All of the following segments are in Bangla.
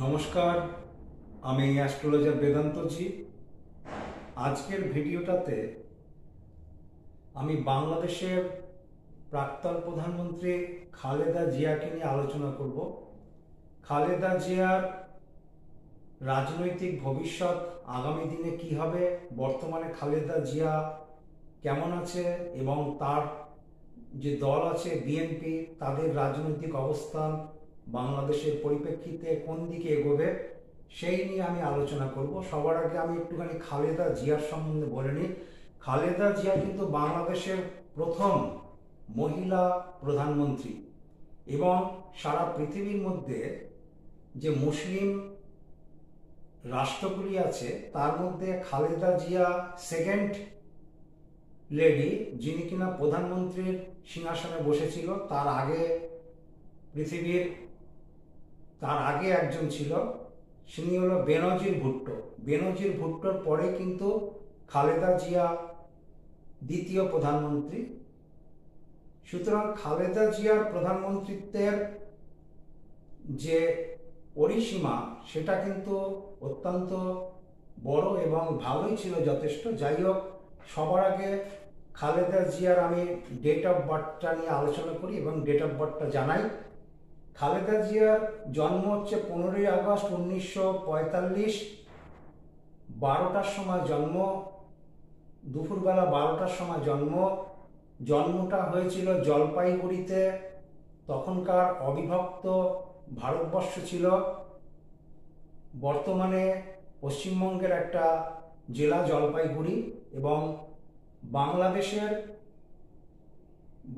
নমস্কার, আমি অ্যাস্ট্রোলজার বেদান্তজি। আজকের ভিডিওটাতে আমি বাংলাদেশের প্রাক্তন প্রধানমন্ত্রী খালেদা জিয়াকে নিয়ে আলোচনা করব। খালেদা জিয়ার রাজনৈতিক ভবিষ্যৎ আগামী দিনে কি হবে, বর্তমানে খালেদা জিয়া কেমন আছে এবং তার যে দল আছে বিএনপি, তাদের রাজনৈতিক অবস্থান বাংলাদেশের পরিপ্রেক্ষিতে কোন দিকে এগোবে সেই নিয়ে আমি আলোচনা করব। সবার আগে আমি একটুখানি খালেদা জিয়ার সম্বন্ধে বলে নিই। খালেদা জিয়া কিন্তু বাংলাদেশের প্রথম মহিলা প্রধানমন্ত্রী এবং সারা পৃথিবীর মধ্যে যে মুসলিম রাষ্ট্রগুলি আছে তার মধ্যে খালেদা জিয়া সেকেন্ড লেডি, যিনি কিনা প্রধানমন্ত্রীর সিংহাসনে বসেছিল। তার আগে একজন ছিল, তিনি হলো বেনজির ভুট্টো। বেনজির ভুট্টোর পরে কিন্তু খালেদা জিয়া দ্বিতীয় প্রধানমন্ত্রী। সুতরাং খালেদা জিয়ার প্রধানমন্ত্রিত্বের যে পরিসীমা সেটা কিন্তু অত্যন্ত বড় এবং ভালোই ছিল, যথেষ্ট। যাই হোক, সবার আগে খালেদা জিয়ার আমি ডেট অফ বার্থটা নিয়ে আলোচনা করি এবং ডেট অফ বার্থটা জানাই। খালেদা জিয়ার জন্ম হচ্ছে 15ই আগস্ট 1945, 12টার সময় জন্ম, দুপুরবেলা 12টার সময় জন্মটা হয়েছিল জলপাইগুড়িতে। তখনকার অবিভক্ত ভারতবর্ষ ছিল, বর্তমানে পশ্চিমবঙ্গের একটা জেলা জলপাইগুড়ি, এবং বাংলাদেশের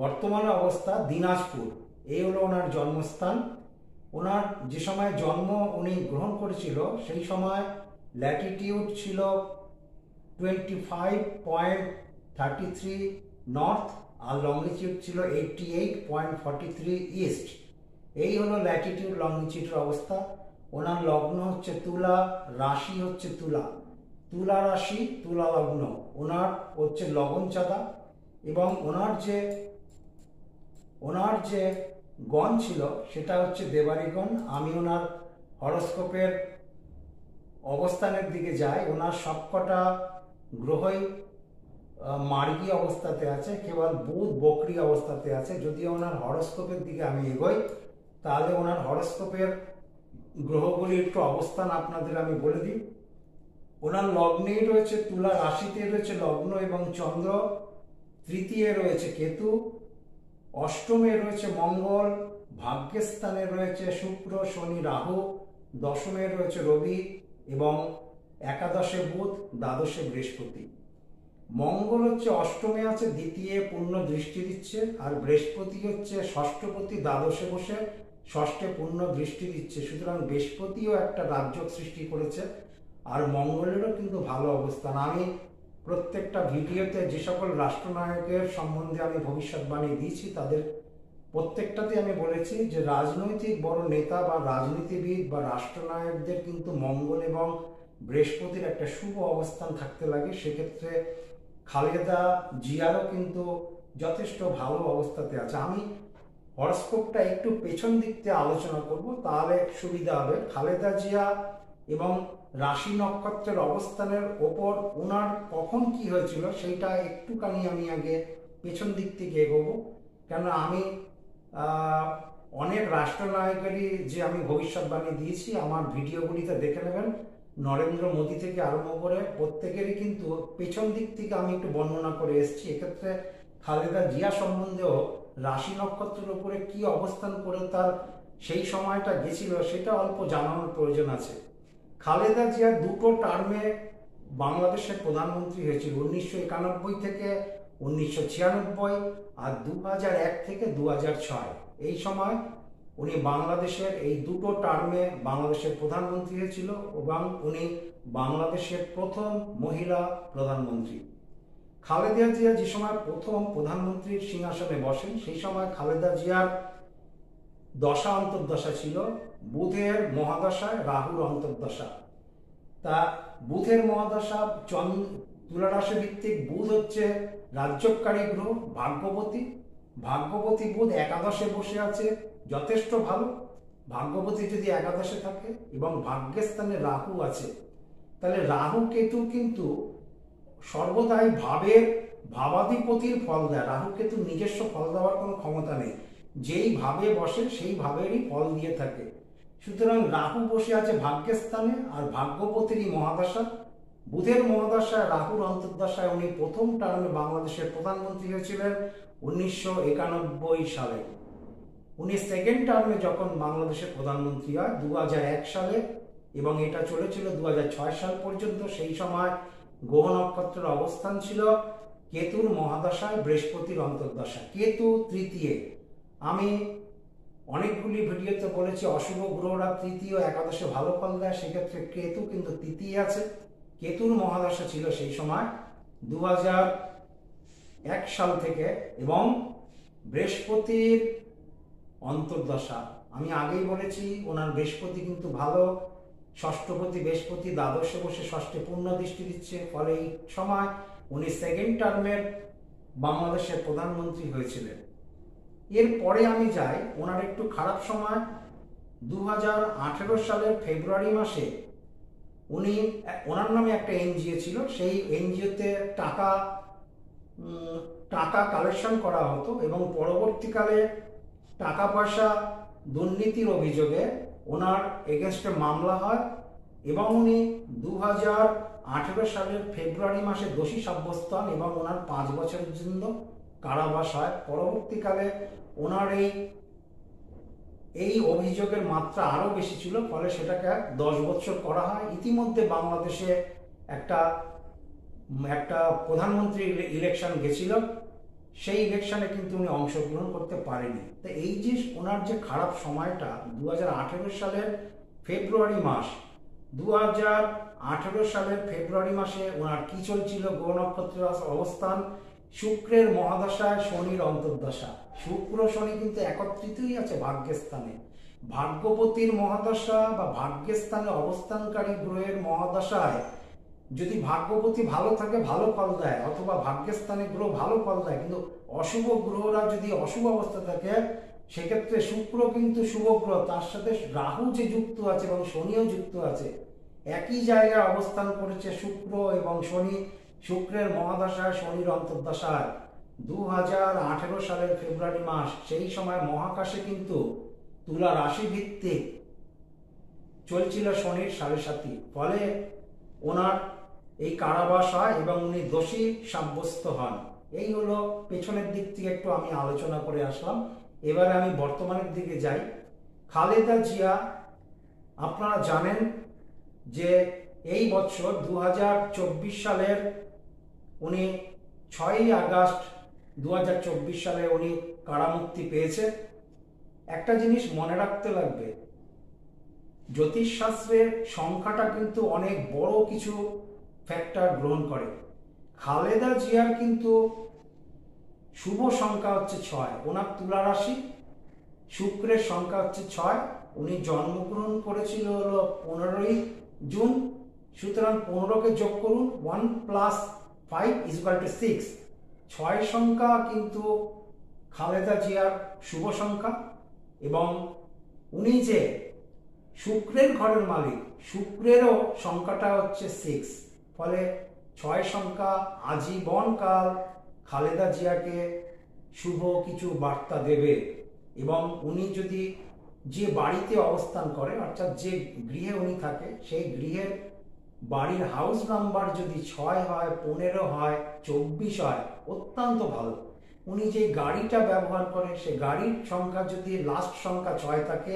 বর্তমানে অবস্থা দিনাজপুর। এই হলো ওনার জন্মস্থান। ওনার যে সময় জন্ম উনি গ্রহণ করেছিল সেই সময় ল্যাটিটিউড ছিল 25.33 নর্থ আর লংজিটিউড ছিল 88.43 ইস্ট। এই হলো ল্যাটিটিউড লংজিটিউডের অবস্থা। ওনার লগ্ন হচ্ছে তুলা, রাশি হচ্ছে তুলা রাশি, তুলা লগ্ন। ওনার হচ্ছে লগন চাঁদা, এবং ওনার যে গণ ছিল সেটা হচ্ছে দেবারিগণ। আমি ওনার হরোস্কোপের অবস্থানের দিকে যাই। ওনার সবকটা গ্রহই মার্গী অবস্থাতে আছে, কেবল বুধ বকরি অবস্থাতে আছে। যদি ওনার হরোস্কোপের দিকে আমি এগোই তাহলে ওনার হরোস্কোপের গ্রহগুলির একটু অবস্থান আপনাদের আমি বলে দিই। ওনার লগ্নেই রয়েছে তুলা, রাশিতে রয়েছে লগ্ন এবং চন্দ্র, তৃতীয় রয়েছে কেতু, অষ্টমে রয়েছে মঙ্গল, ভাগ্যস্থানে রয়েছে শুক্র, শনি, রাহু, দশমে রয়েছে রবি এবং একাদশে বুধ, দ্বাদশে বৃহস্পতি। মঙ্গল হচ্ছে অষ্টমে আছে, দ্বিতীয় পূর্ণ দৃষ্টি দিচ্ছে, আর বৃহস্পতি হচ্ছে ষষ্ঠপতি, দ্বাদশে বসে ষষ্ঠে পূর্ণ দৃষ্টি দিচ্ছে। সুতরাং বৃহস্পতিও একটা রাজ্য সৃষ্টি করেছে, আর মঙ্গলেরও কিন্তু ভালো অবস্থান। আমি প্রত্যেকটা ভিডিওতে যে সকল রাষ্ট্রনায়কের সম্বন্ধে আমি ভবিষ্যৎবাণী দিয়েছি তাদের প্রত্যেকটাতে আমি বলেছি যে রাজনৈতিক বড় নেতা বা রাজনীতিবিদ বা রাষ্ট্রনায়কদের কিন্তু মঙ্গল এবং বৃহস্পতির একটা শুভ অবস্থান থাকতে লাগে। সেক্ষেত্রে খালেদা জিয়ারও কিন্তু যথেষ্ট ভালো অবস্থাতে আছে। আমি হরস্কোপটা একটু পেছন দিক থেকে আলোচনা করব, তাহলে সুবিধা হবে। খালেদা জিয়া এবং রাশি নক্ষত্রের অবস্থানের ওপর ওনার কখন কি হয়েছিল সেইটা একটুখানি আমি আগে পেছন দিক থেকে এগোবো, কেন আমি অনেক রাষ্ট্রনায়কেরই যে আমি ভবিষ্যৎবাণী দিয়েছি আমার ভিডিওগুলিতে দেখে নেবেন। নরেন্দ্র মোদী থেকে আরম্ভ করে প্রত্যেকেরই কিন্তু পেছন দিক থেকে আমি একটু বর্ণনা করে এসেছি। এক্ষেত্রে খালেদা জিয়া সম্বন্ধেও রাশি নক্ষত্রের উপরে কি অবস্থান করে তার সেই সময়টা গেছিল সেটা অল্প জানানোর প্রয়োজন আছে। খালেদা জিয়া দুটো টার্মে বাংলাদেশের প্রধানমন্ত্রী হয়েছিল, 1991 থেকে 1996 আর 2001 থেকে 2006। এই সময় উনি বাংলাদেশের এই দুটো টার্মে বাংলাদেশের প্রধানমন্ত্রী হয়েছিল এবং উনি বাংলাদেশের প্রথম মহিলা প্রধানমন্ত্রী। খালেদা জিয়া যে সময় প্রথম প্রধানমন্ত্রীর সিংহাসনে বসেন সেই সময় খালেদা জিয়ার দশা অন্তর্দশা ছিল বুধের মহাদশায় রাহুর অন্তর্দশা। তা বুধের মহাদশা তুলা রাশি ভিত্তিক। বুধ হচ্ছে রাজ্যকারী গ্রহ, ভাগ্যবতী বুধ একাদশে বসে আছে, যথেষ্ট ভালো। ভাগ্যপতি যদি একাদশে থাকে এবং ভাগ্যস্থানে রাহু আছে, তাহলে রাহু কেতু কিন্তু সর্বদাই ভাবাধিপতির ফল দেয়। রাহু কেতু নিজস্ব ফল দেওয়ার কোনো ক্ষমতা নেই, যেই ভাবে বসে সেই ভাবেরই ফল দিয়ে থাকে। সুতরাং রাহু বসে আছে ভাগ্যস্থানে, আর ভাগ্যপতিরই মহাদশা, বুধের মহাদশায় রাহুর অন্তর্দশায় উনি প্রথম টার্মে বাংলাদেশের প্রধানমন্ত্রী হয়েছিলেন 1991 সালে। উনি সেকেন্ড টার্মে যখন বাংলাদেশের প্রধানমন্ত্রী হয় 2001 সালে, এবং এটা চলেছিল 2006 সাল পর্যন্ত। সেই সময় গ্রহ নক্ষত্রের অবস্থান ছিল কেতুর মহাদশায়, বৃহস্পতির অন্তর্দশা, কেতু তৃতীয়। আমি অনেকগুলি ভিডিওতে বলেছি অশুভ গ্রহরা তৃতীয় একাদশে ভালো ফল দেয়, সেক্ষেত্রে কেতু কিন্তু তৃতীয় আছে। কেতুর মহাদশা ছিল সেই সময় 2001 সাল থেকে, এবং বৃহস্পতির অন্তর্দশা। আমি আগেই বলেছি ওনার বৃহস্পতি কিন্তু ভালো, ষষ্ঠপতি বৃহস্পতি দ্বাদশে বসে ষষ্ঠে পূর্ণ দৃষ্টি দিচ্ছে, ফলে এই সময় উনি সেকেন্ড টার্মের বাংলাদেশের প্রধানমন্ত্রী হয়েছিলেন। এরপরে আমি যাই ওনার একটু খারাপ সময়। 2018 সালের ফেব্রুয়ারি মাসে ওনার নামে একটা এনজিও ছিল, সেই এনজিওতে টাকা কালেকশন করা হতো, এবং পরবর্তীকালে টাকা পয়সা দুর্নীতির অভিযোগে ওনার এগেনস্টে মামলা হয়, এবং উনি 2018 সালের ফেব্রুয়ারি মাসে দোষী সাব্যস্ত হন, এবং ওনার 5 বছরের জন্য কারাবাস হয়। পরবর্তীকালে ওনার এই অভিযোগের মাত্রা আরো বেশি ছিল, ফলে সেটাকে 10 বছর করা হয়। ইতিমধ্যে বাংলাদেশে একটা প্রধানমন্ত্রী ইলেকশন গেছিল, সেই ইলেকশনে কিন্তু উনি অংশগ্রহণ করতে পারেনি। তো এই যে ওনার যে খারাপ সময়টা 2018 সালের ফেব্রুয়ারি মাস, 2018 সালের ফেব্রুয়ারি মাসে ওনার কি চলছিল? গ্রহ নক্ষত্রের অবস্থান, শুক্রের মহাদশায় শনির অন্তর্দশা। শুক্র শনি কিন্তু একত্রিতই আছে ভাগ্যস্থানে। ভাগ্যপতির মহাদশা বা ভাগ্যস্থানে অবস্থানকারী গ্রহের মহাদশায় যদি ভাগ্যপতি ভালো থাকে ভালো ফল দেয়, অথবা ভাগ্যস্থানে গ্রহ ভালো ফল দেয়, কিন্তু অশুভ গ্রহরা যদি অশুভ অবস্থা থাকে, সেক্ষেত্রে শুক্র কিন্তু শুভ গ্রহ, তার সাথে রাহু যে যুক্ত আছে এবং শনিও যুক্ত আছে, একই জায়গায় অবস্থান করেছে শুক্র এবং শনি। শুক্রের মহাদশায় শনির অন্তর্দশায় 2018 সালের ফেব্রুয়ারি মাস, সেই সময় মহাকাশে কিন্তু তুলা রাশি ভিত্তিক চলছিল শনির সাড়ে সাথী, ফলে ওনার এই কারাবাস হয় এবং উনি দোষী সাব্যস্ত হন। এই হলো পেছনের দিক থেকে একটু আমি আলোচনা করে আসলাম। এবারে আমি বর্তমানের দিকে যাই। খালেদা জিয়া, আপনারা জানেন যে এই বছর 2024 সালের উনি 6ই আগস্ট 2024 সালে উনি কারামুক্তি পেয়েছে। একটা জিনিস মনে রাখতে লাগবে, জ্যোতিষশাস্ত্রের সংখ্যাটা কিন্তু অনেক বড় কিছু ফ্যাক্টর গ্রহণ করে। খালেদা জিয়ার কিন্তু শুভ সংখ্যা হচ্ছে 6, ওনার তুলা রাশি, শুক্রের সংখ্যা হচ্ছে 6, উনি জন্মগ্রহণ করেছিল হলো 15ই জুন। সুতরাং 15কে যোগ করুন, 1 + 5 = 6। 6 সংখ্যা কিন্তু খালেদা জিয়ার শুভ সংখ্যা, এবং উনি যে শুক্রের ঘরের মালিক, শুক্রেরও সংখ্যাটা হচ্ছে 6, ফলে 6 সংখ্যা আজীবনকাল খালেদা জিয়াকে শুভ কিছু বার্তা দেবে। এবং উনি যদি যে বাড়িতে অবস্থান করে, অর্থাৎ যে গৃহে উনি থাকে, সেই গৃহের বাড়ির হাউস নাম্বার যদি 6 হয়, 15 হয়, 24 হয়, অত্যন্ত ভালো। উনি যে গাড়িটা ব্যবহার করে, সে গাড়ির সংখ্যা যদি লাস্ট সংখ্যা 6 থাকে,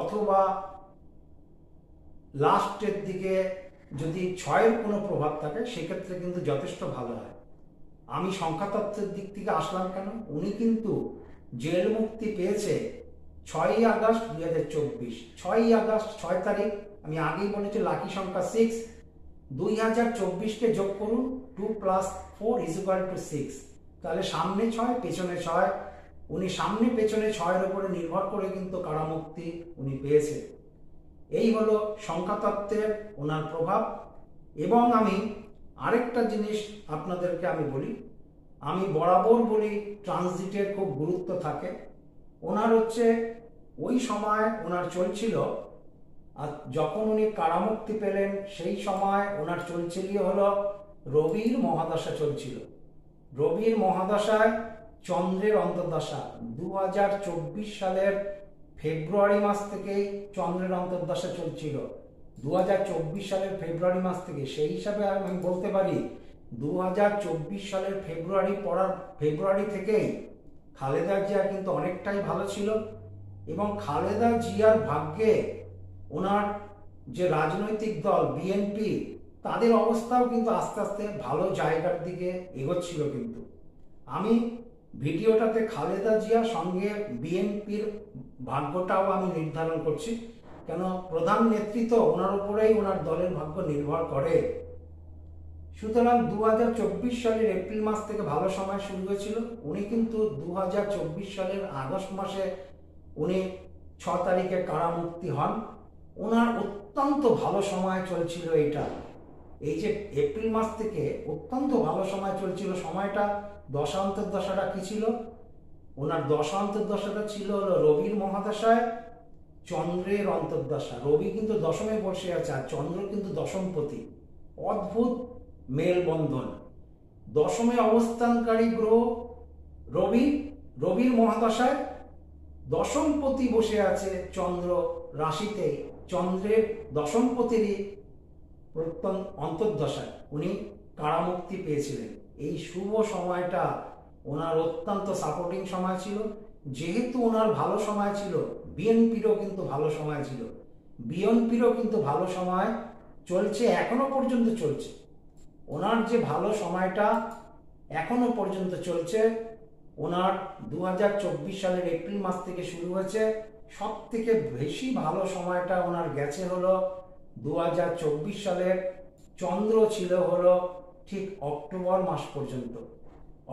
অথবা লাস্টের দিকে যদি 6-এর কোনো প্রভাব থাকে, সেক্ষেত্রে কিন্তু যথেষ্ট ভালো হয়। আমি সংখ্যাতত্ত্বের দিক থেকে আসলাম কেন? উনি কিন্তু জেল মুক্তি পেয়েছে 6ই আগস্ট 2024। 6ই আগস্ট 6 তারিখ, আমি আগেই বলেছি লাকি সংখ্যা 6। 2024কে যোগ করুন, 2 + 4 = 6, তাহলে সামনে 6 পেছনে 6, উনি সামনে পেছনে 6-এর উপরে নির্ভর করে কিন্তু কারামুক্তি উনি পেয়েছে। এই হলো সংখ্যাতত্ত্বের ওনার প্রভাব। এবং আমি আরেকটা জিনিস আপনাদেরকে আমি বলি, আমি বরাবর বলি ট্রানজিটের খুব গুরুত্ব থাকে। ওনার হচ্ছে ওই সময় ওনার চলছিল, আর যখন উনি কারামুক্তি পেলেন সেই সময় ওনার চলছিল হলো রবির মহাদশা চলছিল। রবির মহাদশায় চন্দ্রের অন্তর্দশা 2024 সালের ফেব্রুয়ারি মাস থেকেই চন্দ্রের অন্তর্দশা চলছিল। 2024 সালের ফেব্রুয়ারি মাস থেকে, সেই হিসাবে আমি বলতে পারি 2024 সালের ফেব্রুয়ারি থেকেই খালেদা জিয়া কিন্তু অনেকটাই ভালো ছিল। এবং খালেদা জিয়ার ভাগ্যে ওনার যে রাজনৈতিক দল বিএনপি, তাদের অবস্থাও কিন্তু আস্তে আস্তে ভালো জায়গার দিকে এগোচ্ছিল। কিন্তু আমি ভিডিওটাতে খালেদা জিয়ার সঙ্গে বিএনপির ভাগ্যটাও আমি নির্ধারণ করছি, কেন প্রধান নেতৃত্ব ওনার উপরেই ওনার দলের ভাগ্য নির্ভর করে। সুতরাং 2024 সালের এপ্রিল মাস থেকে ভালো সময় শুরু হয়েছিল। উনি কিন্তু 2024 সালের আগস্ট মাসে উনি 6 তারিখে কারামুক্তি হন। ওনার অত্যন্ত ভালো সময় চলছিল এইটা। এই যে এপ্রিল মাস থেকে অত্যন্ত ভালো সময় চলছিল, সময়টা দশা অন্তর্দশাটা কি ছিল? ওনার দশা অন্তর্দশাটা ছিল হলো রবির মহাদশায় চন্দ্রের অন্তর্দশা। রবি কিন্তু দশমে বসে আছে, আর চন্দ্র কিন্তু দশমপতি। অদ্ভুত মেলবন্ধন। দশমে অবস্থানকারী গ্রহ রবির মহাদশায় দশমপতি বসে আছে চন্দ্র রাশিতে। চন্দ্রের দশমপতিরই অন্তর্দশায় উনি কারামুক্তি পেয়েছিলেন। এই শুভ সময়টা ওনার অত্যন্ত সাপোর্টিং সময় ছিল। যেহেতু ওনার ভালো সময় ছিল, বিএনপিরও কিন্তু ভালো সময় ছিল। বিএনপিরও কিন্তু ভালো সময় চলছে, এখনো পর্যন্ত চলছে। ওনার যে ভালো সময়টা এখনো পর্যন্ত চলছে, ওনার 2024 সালের এপ্রিল মাস থেকে শুরু হয়েছে। সব থেকে বেশি ভালো সময়টা ওনার গেছে হলো 2024 সালের, চন্দ্র ছিল হলো ঠিক অক্টোবর মাস পর্যন্ত।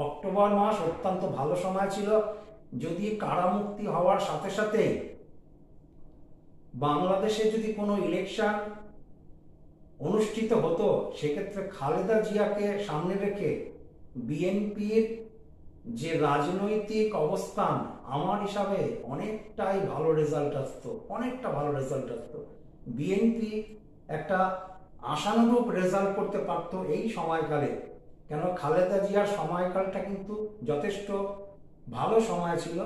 অক্টোবর মাস অত্যন্ত ভালো সময় ছিল। যদি কারামুক্তি হওয়ার সাথে সাথে বাংলাদেশে যদি কোনো ইলেকশন অনুষ্ঠিত হতো, সেক্ষেত্রে খালেদা জিয়াকে সামনে রেখে বিএনপির যে রাজনৈতিক অবস্থান, আমার হিসাবে অনেকটাই ভালো রেজাল্ট আসতো, অনেকটা ভালো রেজাল্ট আসতো। বিএনপি একটা আশানুরূপ রেজাল্ট করতে পারত এই সময়কালে, কেন খালেদা জিয়ার সময়কালটা কিন্তু যথেষ্ট ভালো সময় ছিল,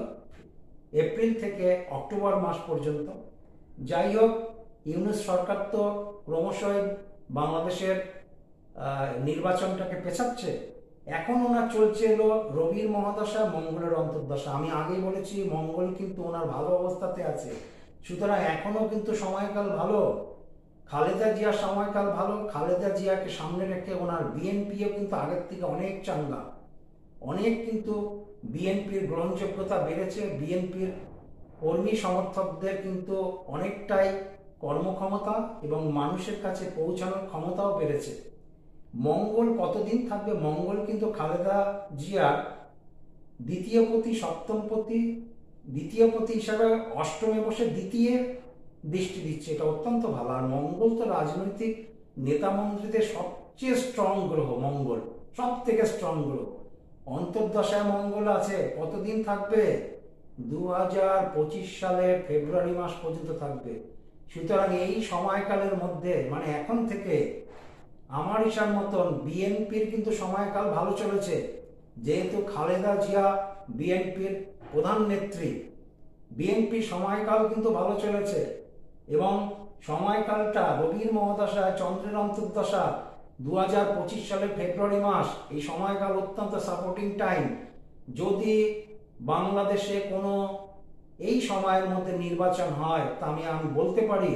এপ্রিল থেকে অক্টোবর মাস পর্যন্ত। যাই হোক, ইউনূস সরকার তো ক্রমশই বাংলাদেশের নির্বাচনটাকে পেছাচ্ছে। এখন ওনার চলছে এলো রবির মহাদশা, মঙ্গলের অন্তর্দশা। আমি আগেই বলেছি মঙ্গল কিন্তু ওনার ভালো অবস্থাতে আছে। সুতরাং এখনো কিন্তু সময়কাল ভালো, খালেদা জিয়ার সময়কাল ভালো। খালেদা জিয়াকে সামনে রেখে ওনার বিএনপিও কিন্তু আগের থেকে অনেক চাঙ্গা, অনেক কিন্তু বিএনপির গ্রহণযোগ্যতা বেড়েছে। বিএনপির কর্মী সমর্থকদের কিন্তু অনেকটাই কর্মক্ষমতা এবং মানুষের কাছে পৌঁছানোর ক্ষমতাও বেড়েছে। মঙ্গল কতদিন থাকবে? মঙ্গল কিন্তু খালেদা জিয়ার দ্বিতীয় পতি, সপ্তম পতি, দ্বিতীয় পতি হিসাবে অষ্টমে বসে দ্বিতীয় দৃষ্টি দিচ্ছে। এটা অত্যন্ত ভালো। আর মঙ্গল তো রাজনৈতিক নেতা মন্ত্রীদের সবচেয়ে স্ট্রং গ্রহ। মঙ্গল সব থেকে স্ট্রং গ্রহ। অন্তর্দশায় মঙ্গল আছে, কতদিন থাকবে? 2025 সালের ফেব্রুয়ারি মাস পর্যন্ত থাকবে। সুতরাং এই সময়কালের মধ্যে, মানে এখন থেকে আমার হিসাব মতন বিএনপির কিন্তু সময়কাল ভালো চলেছে। যেহেতু খালেদা জিয়া বিএনপির প্রধান নেত্রী, বিএনপির সময়কাল কিন্তু ভালো চলেছে। এবং সময়কালটা রবির মহাদশা, চন্দ্রের অন্তর্দশা 2025 সালের ফেব্রুয়ারি মাস, এই সময়কাল অত্যন্ত সাপোর্টিং টাইম। যদি বাংলাদেশে কোনো এই সময়ের মধ্যে নির্বাচন হয়, তা আমি বলতে পারি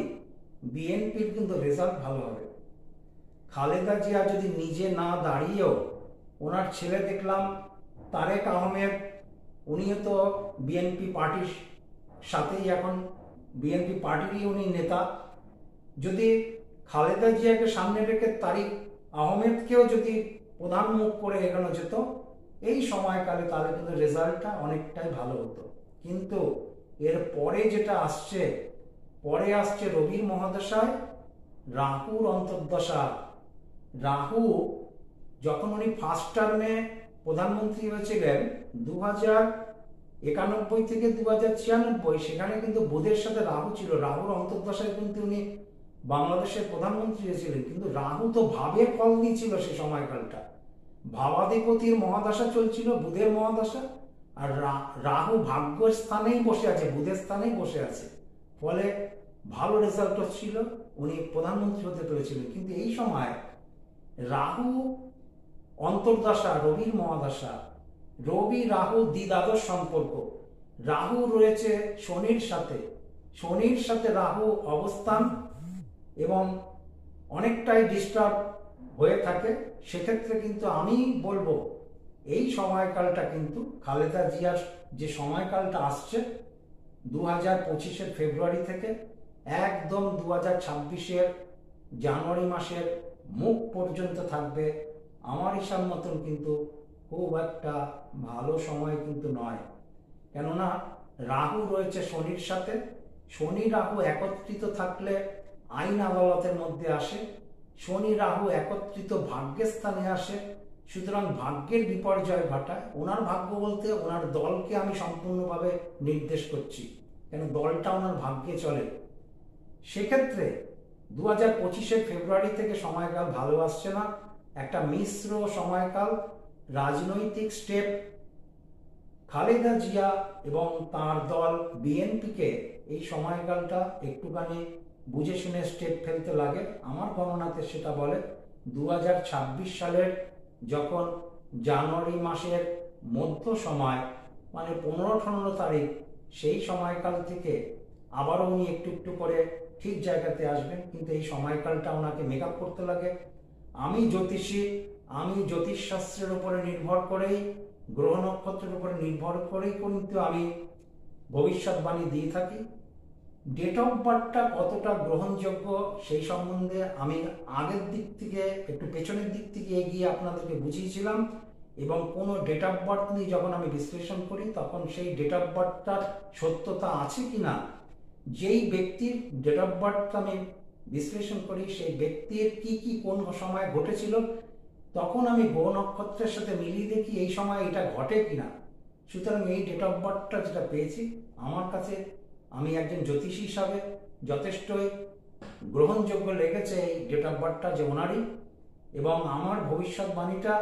বিএনপির কিন্তু রেজাল্ট ভালো হবে। খালেদা জিয়া যদি নিজে না দাঁড়িয়েও, ওনার ছেলে দেখলাম তারেক আহমেদ, উনিও তো বিএনপি পার্টির সাথেই, এখন বিএনপি পার্টিরই উনি নেতা। যদি খালেদা জিয়াকে সামনে রেখে তারেক আহমেদকেও যদি প্রধান মুখ করে এগোনো যেত এই সময়কালে, তাহলে কিন্তু রেজাল্টটা অনেকটাই ভালো হতো। কিন্তু এর পরে যেটা আসছে, পরে আসছে রবির মহাদশায় রাহুর অন্তর্দশা। রাহু যখন উনি ফার্স্ট টার্মে প্রধানমন্ত্রী হয়েছিলেন 91 থেকে 2096 সেখানে কিন্তু বুধের সাথে রাহু ছিল। রাহুর অন্তর্দশায় কিন্তু উনি বাংলাদেশের প্রধানমন্ত্রী হয়েছিলেন, কিন্তু রাহু তো ভাবের ফল দিয়েছিল সে সময়কালটা। ভাবাধিপতির মহাদশা চলছিল, বুধের মহাদশা, আর রাহু ভাগ্যের স্থানেই বসে আছে, বুধের স্থানেই বসে আছে, ফলে ভালো রেজাল্ট হচ্ছিল, উনি প্রধানমন্ত্রী হতে পেরেছিলেন। কিন্তু এই সময় রাহু অন্তর্দশা, রবির মহাদশা, রবি রাহু দ্বিদ্বাদশ সম্পর্ক, রাহু রয়েছে শনির সাথে রাহু অবস্থান এবং অনেকটাই ডিস্টার্ব হয়ে থাকে। সেক্ষেত্রে কিন্তু আমি বলবো এই সময়কালটা কিন্তু খালেদা জিয়ার যে সময়কালটা আসছে 2025-এর ফেব্রুয়ারি থেকে একদম 2026-এর জানুয়ারি মাসের মুখ পর্যন্ত থাকবে, আমার হিসাব মতন কিন্তু খুব একটা ভালো সময় কিন্তু নয়। কেননা রাহু রয়েছে শনির সাথে, শনি রাহু একত্রিত থাকলে আইন আদালতের মধ্যে আসে, শনি রাহু একত্রিত ভাগ্যের স্থানে আসে, সুতরাং ভাগ্যের বিপর্যয় ঘটায়। ওনার ভাগ্য বলতে ওনার দলকে আমি সম্পূর্ণভাবে নির্দেশ করছি, কেন দলটা ওনার ভাগ্যে চলে। সেক্ষেত্রে 2025-এর ফেব্রুয়ারি থেকে সময়কাল ভালো আসছে না, একটা মিশ্র সময়কাল। রাজনৈতিক স্টেপ খালেদা জিয়া এবং তার দল বিএনপিকে এই সময়কালটা একটুখানি বুঝে শুনে স্টেপ ফেলতে লাগে। আমার গণনাতে সেটা বলে 2026 সালের যখন জানুয়ারি মাসের মধ্য সময়, মানে 15-18 তারিখ, সেই সময়কাল থেকে আবারও উনি একটু একটু করে ঠিক জায়গাতে আসবেন। কিন্তু এই সময়কালটা ওনাকে মেকআপ করতে লাগে। আমি জ্যোতিষী, আমি জ্যোতিষশাস্ত্রের উপরে নির্ভর করেই, গ্রহ নক্ষত্রের উপরে নির্ভর করেই কিন্তু আমি ভবিষ্যৎবাণী দিয়ে থাকি। ডেট অফ বার্থটা কতটা গ্রহণযোগ্য সেই সম্বন্ধে আমি আগের দিক থেকে একটু পেছনের দিক থেকে এগিয়ে আপনাদেরকে বুঝিয়েছিলাম, এবং কোনো ডেট অফ বার্থ নিয়ে যখন আমি বিশ্লেষণ করি তখন সেই ডেট অফ বার্থটার সত্যতা আছে কিনা, যেই ব্যক্তির ডেট অফ বার্থ আমি বিশ্লেষণ করি সেই ব্যক্তির কি কি কোন সময় ঘটেছিল, তখন আমি গ্রহ নক্ষত্রের সাথে মিলিয়ে দেখি এই সময় এটা ঘটে কিনা। সুতরাং এই ডেট অফ বার্থটা যেটা পেয়েছি, আমার কাছে আমি একজন জ্যোতিষী হিসাবে যথেষ্টই গ্রহণযোগ্য লেগেছে এই ডেট অফ বার্থটা যে ওনারই, এবং আমার ভবিষ্যৎবাণীটা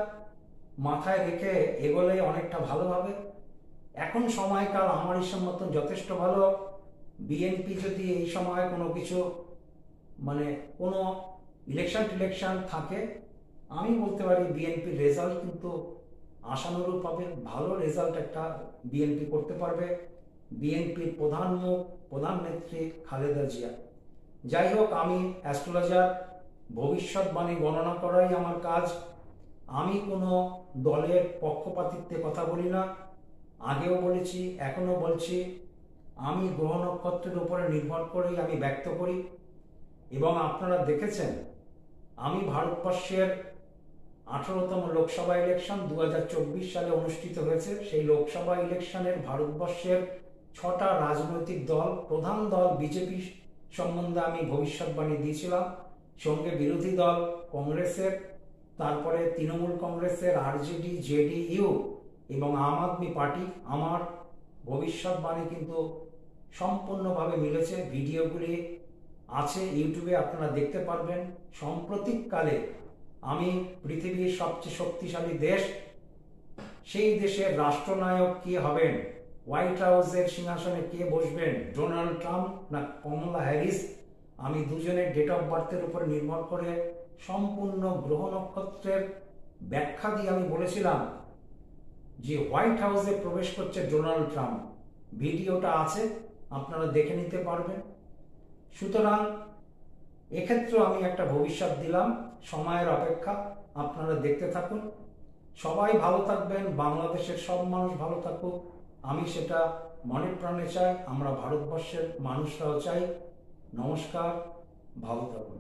মাথায় রেখে এগোলে অনেকটা ভালো হবে। এখন সময়কাল আমার হিসাব মতন যথেষ্ট ভালো। বিএনপি যদি এই সময় কোনো কিছু, মানে কোনো ইলেকশন থাকে, আমি বলতে পারি বিএনপির রেজাল্ট কিন্তু আশানুরূপ হবে, ভালো রেজাল্ট একটা বিএনপি করতে পারবে। বিএনপির প্রধান নেত্রী খালেদা জিয়া। যাই হোক, আমি অ্যাস্ট্রোলজার, ভবিষ্যৎবাণী গণনা করাই আমার কাজ। আমি কোনো দলের পক্ষপাতিত্বে কথা বলি না, আগেও বলেছি, এখনো বলছি। আমি গ্রহ নক্ষত্রের উপরে নির্ভর করেই আমি ব্যক্ত করি। এবং আপনারা দেখেছেন আমি ভারতবর্ষের 18তম লোকসভা ইলেকশন 2024 সালে অনুষ্ঠিত হয়েছে। সেই লোকসভা ইলেকশনের ভারতবর্ষের 6টা রাজনৈতিক দল, প্রধান দল বিজেপি সম্বন্ধে আমি ভবিষ্যৎবাণী দিয়েছিলাম, সঙ্গে বিরোধী দল কংগ্রেসের, তারপরে তৃণমূল কংগ্রেসের, আরজেডি, জেডিইউ এবং আম আদমি পার্টি। আমার ভবিষ্যৎবাণী কিন্তু সম্পূর্ণভাবে মিলেছে, ভিডিওগুলি আছে ইউটিউবে, আপনারা দেখতে পারবেন। সাম্প্রতিককালে আমি পৃথিবীর সবচেয়ে শক্তিশালী দেশ, সেই দেশের রাষ্ট্রনায়ক কে হবেন, হোয়াইট হাউসের সিংহাসনে কে বসবেন, ডোনাল্ড ট্রাম্প না কমলা হ্যারিস, আমি দুজনের ডেট অফ বার্থের উপর নির্ভর করে সম্পূর্ণ গ্রহ নক্ষত্রের ব্যাখ্যা দিয়ে আমি বলেছিলাম যে হোয়াইট হাউসে প্রবেশ করছে ডোনাল্ড ট্রাম্প। ভিডিওটা আছে, আপনারা দেখে নিতে পারবেন। সুতরাং এক্ষেত্রেও আমি একটা ভবিষ্যৎ দিলাম, সময়ের অপেক্ষা, আপনারা দেখতে থাকুন। সবাই ভালো থাকবেন, বাংলাদেশের সব মানুষ ভালো থাকুক, আমি সেটা মনে প্রাণে চাই, আমরা ভারতবর্ষের মানুষরাও চাই। নমস্কার, ভালো থাকুন।